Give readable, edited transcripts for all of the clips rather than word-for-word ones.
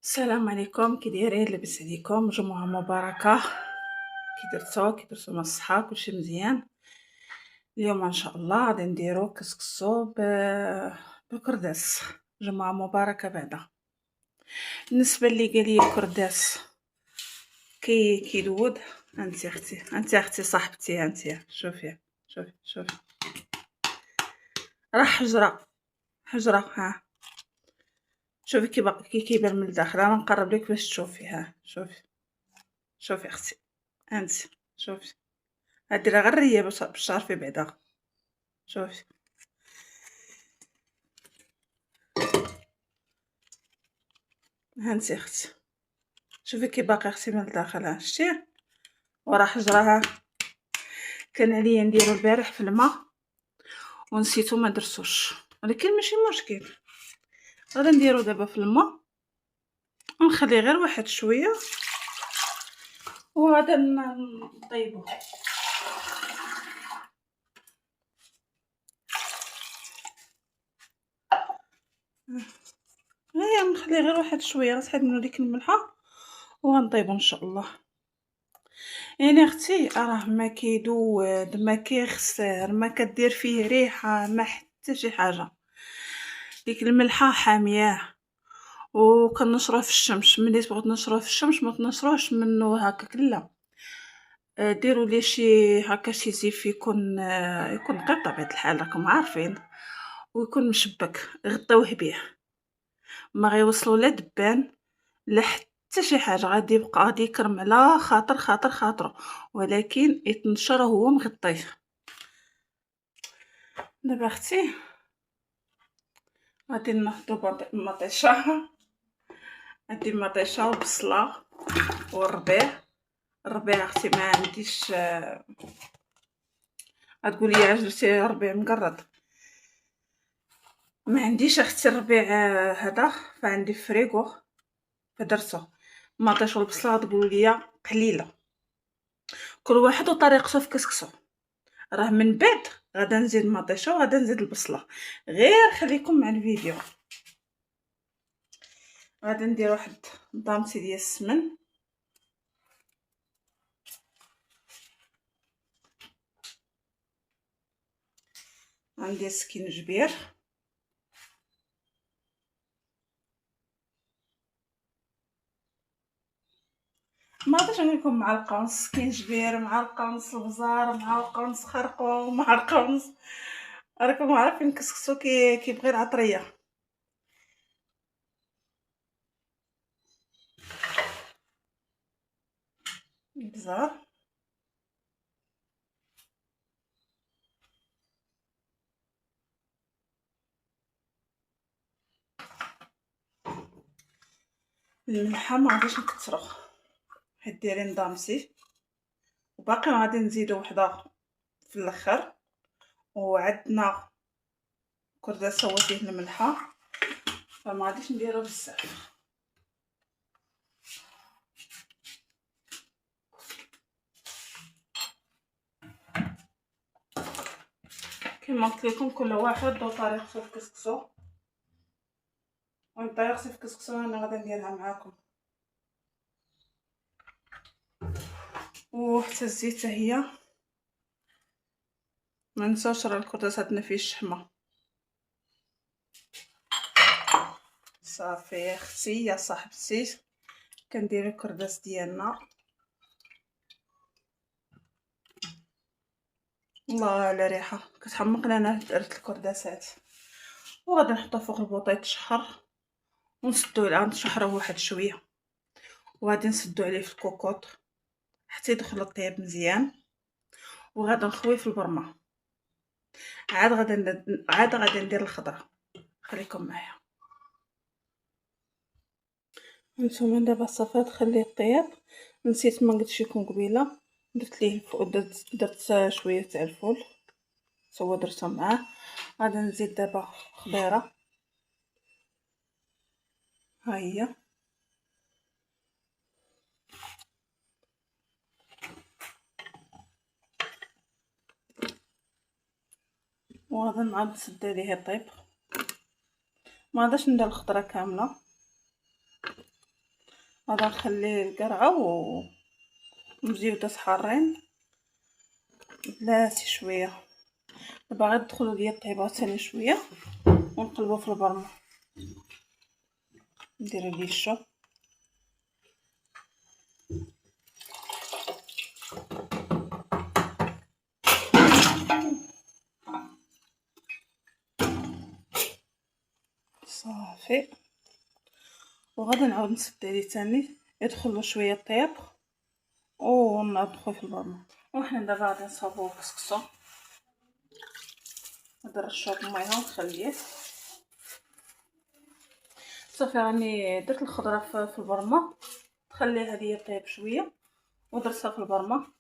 السلام عليكم، كي دايرين؟ لاباس عليكم؟ جمعة مباركة. كي درتو مع الصحة؟ كلشي مزيان؟ اليوم ان شاء الله غادي نديرو كسكسو بكرداس. جمعة مباركة بعدا. بالنسبة اللي قالي الكرداس كيدود، انت اختي صاحبتي، انت شوفي راه حجرة ها. شوفي كي كيبان من الداخل، انا نقرب لك باش تشوفي. ها شوفي اختي، انت شوفي. هادي راه غير ريه باش تعرفي بعدا. شوفي هانتي اختي، شوفي كي باقي اختي من الداخل. ها شتي وراه حجرها. كان عليا نديرو البارح في الماء ونسيتو ما درتوش، ولكن ماشي مشكل. غادي نديرو دابا في الماء ونخليه غير واحد شويه وغادا نطيبو. هيا نخليه غير واحد شويه، غنسحب منو ديك الملحه وغنطيبو ان شاء الله. يعني اختي راه ما كيدود، ما كيخسر، ما كدير فيه ريحه، ما حتى شي حاجه. ديك الملحه حامياه وكنشروه في الشمس. ملي تبغيو تنشروه في الشمس ما تنشروهش منو هكاك، لا. ديروا ليه شي هكا شي زيف يكون يكون نقي بطبيعة الحال، راكم عارفين، ويكون مشبك. غطيوه بيه، ما غيوصلوا لا دبان لا حتى شي حاجه. غادي يبقى غادي يكرم على خاطره، ولكن يتنشر وهو مغطيه. دابا اختي غادي ناخدو مطيشه. هادي المطيشه وبصله والربيع. الربيع اختي ما عنديش، غتقولي علاش درتي ربيع مقرط. ما عنديش اختي الربيع هذا، فعندي فريغو فدرتو. المطيش والبصله غتقولوا لي قليله، كل واحد وطريقته في كسكسو. راه من بعد غادا نزيد المطيشه وغادا نزيد البصله، غير خليكم مع الفيديو. غادا ندير واحد ضامتي ديال السمن. غندير سكينجبير، ما غاديش نقول لكم معلقه ونص سكينجبير، معلقه ونص البزار، معلقه ونص خرقوم، معلقه ونص. راكم عارفين كسكسو كيبغي العطريه. البزار، الملحه ما غاديش نكثرو، حيت دايرين ضامسي، وباقي غادي نزيدو وحده في الاخر. وعندنا كرداس هو فيه الملحه، فما غاديش نديرو بزاف. كما قلت لكم كل واحد وطريقته في كسكسو، وطريقتي في كسكسو انا غادي نديرها معاكم. وحتى الزيت هي ما نساوش، راه الكرداس عندنا فيه الشحمه. صافي يا اختي يا صاحبتي، كندير الكرداس ديالنا. الله على ريحه كتحمقنا. انا درت الكرداسات وغادي نحطو فوق البوطيط تشحر، ونسدو عليه نشحروه واحد شويه، وغادي نسدو عليه في الكوكوط حتى يدخل الطياب مزيان، وغادي نخويه في البرمه. عاد غادي ندير الخضره. خليكم معايا. نتوما دابا صافي تخليه طياب. نسيت ما قلتش لكم قبيله، درت ليه درت شويه تاع الفول سوا درتهم معاه. غادي نزيد دابا خضيره، ها هي. وغادي نعاود نسد عليه يطيب. ما غاداش ندير الخضره كامله، غادي نخلي القرعه ومزيودات حارين بلاتي شويه. دابا غندخلو ديال الطيبه ثاني شويه ونقلبو في البرمه. ندير ليه الشو صافي، وغادي نعاود نسد عليه ثاني يدخل شويه طياب وندخل في البرمه. وحنا دابا غادي نصاوبو الكسكسو. نرشو بميه ونخليه صافي. راني درت الخضره في البرمه، تخليها هي طيب شويه ودرتها في البرمه.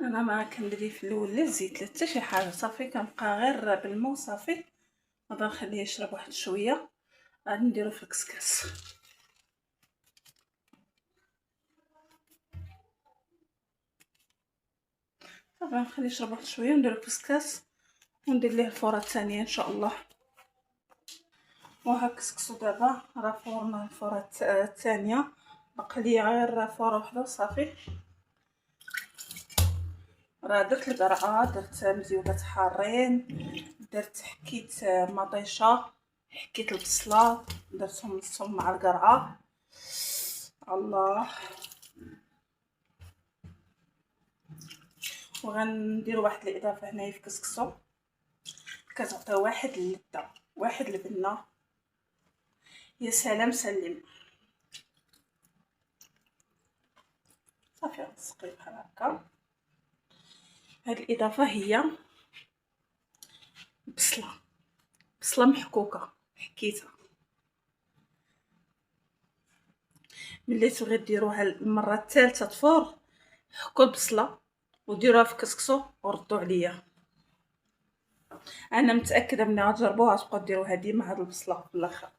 انا ما كندير في الاول لا الزيت لا حتى شي حاجه، صافي كنبقى غير بالماء صافي. غادي نخليه يشرب واحد شويه، غادي نديرو في الكسكاس. صافي نخليه يشرب واحد شويه ونديرو الكسكاس وندير ليه الفوره الثانيه ان شاء الله. وها كسكسو دابا راه فورنا الفوره الثانيه، بقى لي غير فوره وحده صافي. راه درت القرعه، درت مزيودات حارين، درت حكيت مطيشه، حكيت البصله، درتهم نصهم مع القرعه. الله. وغنديروا واحد الاضافه هنايا في كسكسو كتعطي واحد اللذه واحد البنه، يا سلام سلم. صافي غنسقي بحال هكا. هاد الاضافه هي بصله محكوكه حكيتها. ملي تبغي ديروها المره الثالثه تفور، حكوا البصله وديروها في كسكسو وردوا عليا. انا متاكده ملي غتجربوها تبقاو ديروها ديما هاد البصله في الاخر.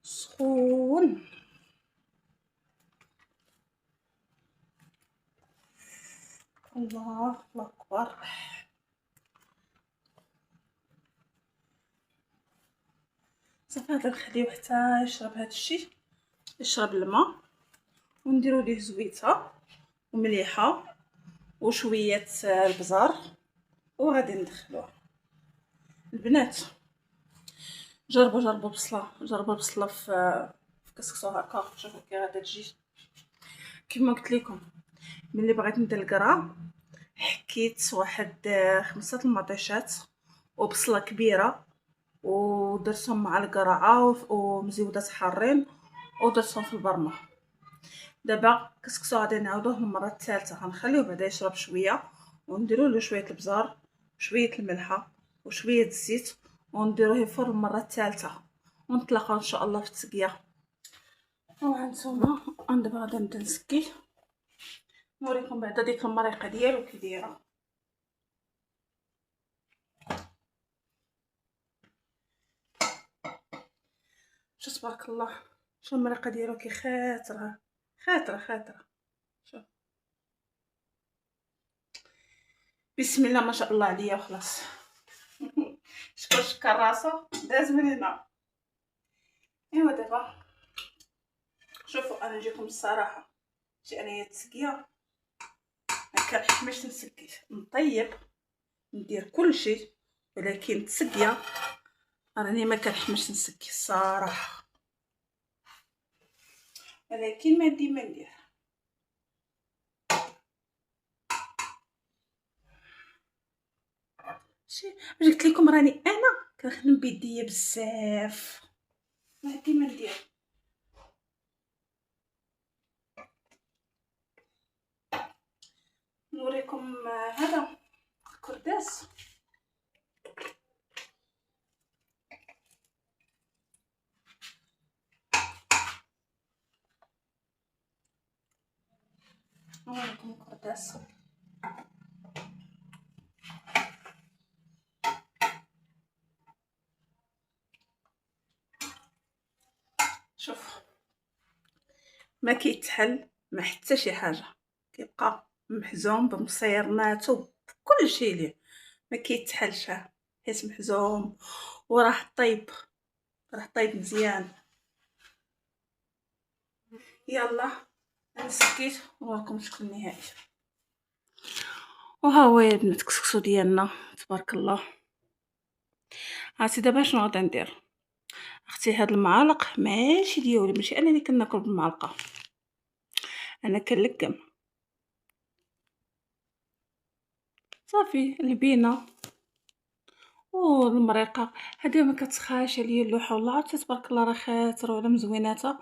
سخون. الله اكبر. صافي غادي نخليوه حتى يشرب هاد الشيء، يشرب الماء، ونديرو ليه زويته ومليحه وشويه البزار وغادي ندخلوه. البنات جربوا بصله، جربوا البصله في كسكسو هكا، شوفوا كي غادي تجي. كما قلت لكم ملي بغيت ندير القرعه حكيت واحد 5 المطيشات وبصله كبيره ودرتهم مع القرعه ومزيودات حارين ودرتهم في البرمه. دابا كسكسو غادي نعاودوه المره الثالثه، غنخليوه بعدا يشرب شويه ونديروا له شويه البزار شويه الملحه وشويه الزيت ونديروه يفور المره الثالثه ونتلاقاو ان شاء الله في التسقيه. وهانتوما انا دابا غادي نبدا نسكي نوريكم بعدا ديك المريقه ديالو كي دايره. شو تبارك الله، شو المريقه ديالو كي خاطره خاطره خاطره. شوف بسم الله ما شاء الله عليا وخلاص. شكر راسو داز من هنا. ايوا دابا شوفوا انا نجيكم الصراحه، شي انايا التسقيه ما كنحمش نسقي، نطيب ندير كلشي، ولكن التسقيه راني ما كنحمش نسقي الصراحه، ولكن ما ديما ندير. شي قلت لكم راني انا كنخدم بيديا بزاف، ما ديما ندير. نوريكم هذا كرداس. بزاز. شوف ما كيتحل ما حتى شي حاجه، كيبقى محزوم بمصيرناتو بكل شيء ليه، ما كيتحلش حيت محزوم وراه طيب، راه طيب مزيان. يلا انا سكيت ونراكم شكل نهائي. وها هو يا بنات كسكسو ديالنا تبارك الله. عرفتي دابا شنو غادي ندير؟ اختي هاد المعالق ماشي ديالي، ماشي انا اللي كناكل بالمعلقه، انا كنلقم صافي البينه والمريقه. هادي ما كتسخاش عليا اللوحه والله، عرفتي تبارك الله راه خاطره ولا مزويناتها.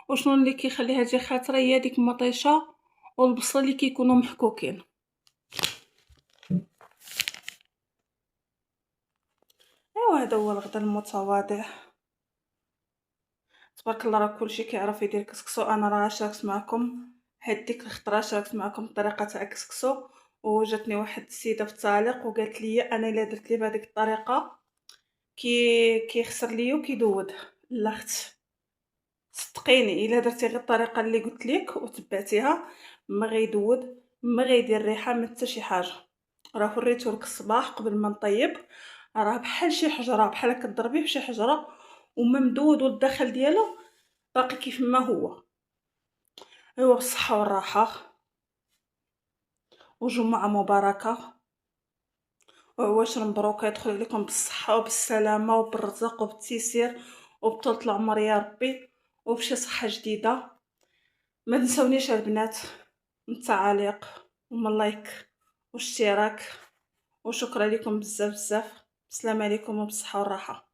وشنو اللي كيخليها تجي خاطره هي ديك المطيشه والبصل اللي كيكونوا محكوكين. ايوا هذا هو الغدا المتواضع تبارك الله. راه كلشي كيعرف يدير كسكسو، انا راه شاركت معكم حيت ديك الخطره شاركت معكم الطريقه تاع الكسكسو، وجاتني واحد السيده في التعليق وقالت لي انا الا درت لي بهذيك الطريقه كيخسر ليا وكيدود. لا اختي صدقيني الا درتي غير الطريقه اللي قلت لك وتبعتيها ما غيدود ما غيدير ريحه ما حتى شي حاجه. راه وريته لك الصباح قبل ما نطيب، راه بحال شي حجره، بحال كضربيه في شي حجره وممدود والداخل ديالو باقي كيف ما هو. ايوا بالصحه والراحه وجمعه مباركه وعواشر مبروكه يدخل عليكم بالصحه وبالسلامه وبالرزق وبالتيسير وبطولة العمر يا ربي وبشي صحه جديده. ما تنسونيش البنات من التعاليق ومن اللايك واشتراك، وشكرا لكم بزاف بزاف. السلام عليكم وبالصحه والراحه.